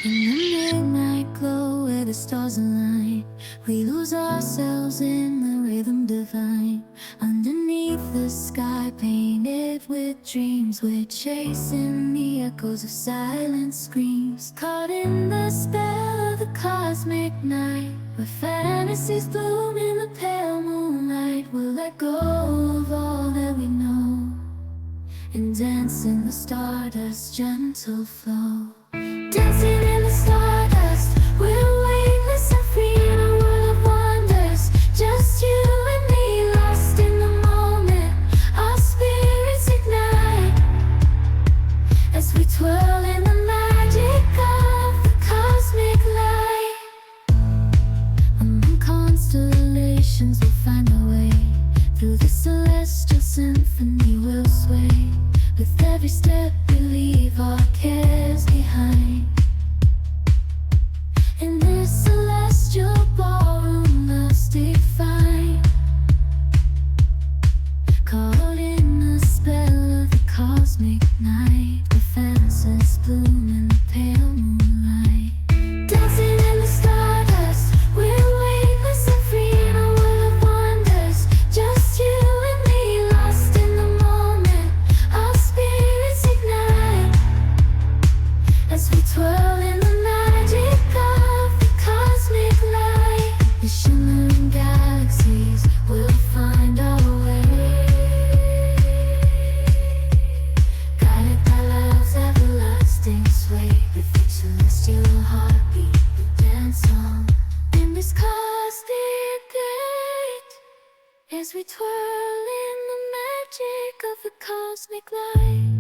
In the midnight glow where the stars align, we lose ourselves in the rhythm divine. Underneath the sky painted with dreams, we're chasing the echoes of silent screams. Caught in the spell of the cosmic night, where fantasies bloom in the pale moonlight. We'll let go of all that we know and dance in the stardust's gentle flow. Dancing in the stardust, we're weightless and free in a world of wonders. Just you and me, lost in the moment. Our spirits ignite as we twirl in the magic of the cosmic light. Among constellations, we'll find our way. Through the celestial symphony, we'll sway. With every step, we leave our cares behind. In this celestial ballroom, love's defined. Caught in the spell of the cosmic night, the fantasies bloom in the pale moonlight. Dancing in the stardust, we're weightless and free in a world of wonders. Just you and me, lost in the moment. Our spirits ignite as we twirl in the magic of the cosmic light. The shimmering galaxies will find our way, guided by love's everlasting sway. With each celestial heartbeat, we dance on in this cosmic gate as we twirl in the magic of the cosmic light.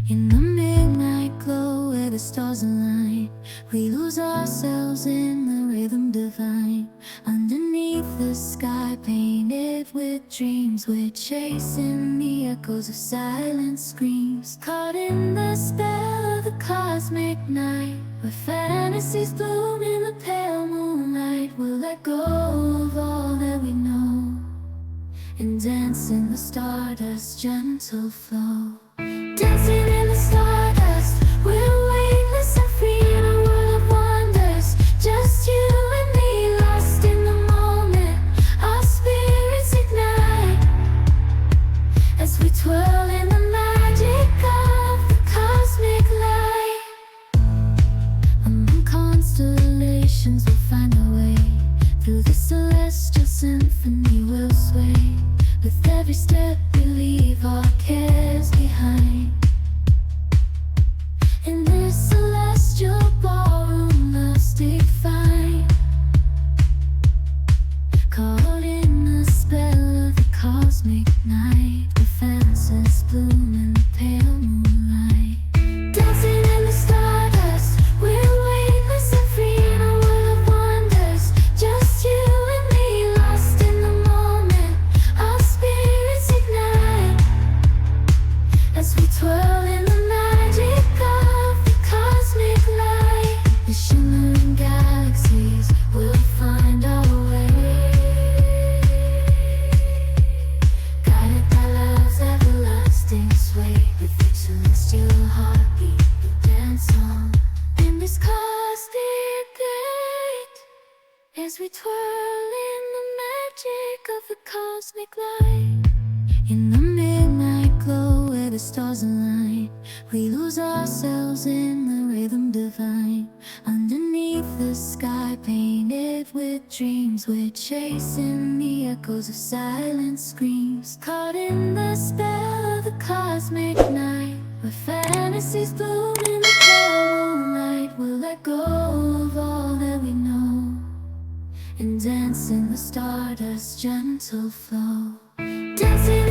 In the midnight glow where the stars align, we lose ourselves in the rhythm divine. Underneath the sky painted with dreams, we're chasing the echoes of silent screams. Caught in the spell of the cosmic night, where fantasies bloom in the pale moonlight. We'll let go of all that we know and dance in the stardust's gentle flow. Dancing in the stardust, we're weightless and free in a world of wonders. Just you and me, lost in the moment. Our spirits ignite as we twirl in the magic of the cosmic light. Among constellations, we'll find our way. Through the celestial symphony, we'll sway. With every step, we leave our cares behind. In this celestial ballroom, love's defined. Caught in the spell of the cosmic night, the fantasies bloom in the pale moonlight. Dancing in the stardust, we're weightless and free in a world of wonders. Just you and me, lost in the moment. Our spirits ignite as we twirl in the magic of the cosmic light. The shimmering galaxies will find our way, guided by love's everlasting sway. With each celestial heartbeat, we dance on in this cosmic gate as we twirl in the magic of the cosmic light. In the midnight glow where the stars align, we lose ourselves in the rhythm divine. Underneath the sky painted with dreams, we're chasing the echoes of silent screams. Caught in the spell of the cosmic night, where fantasies bloom in the pale moonlight. We'll let go of all that we know and dance in the stardust's gentle flow. Dancing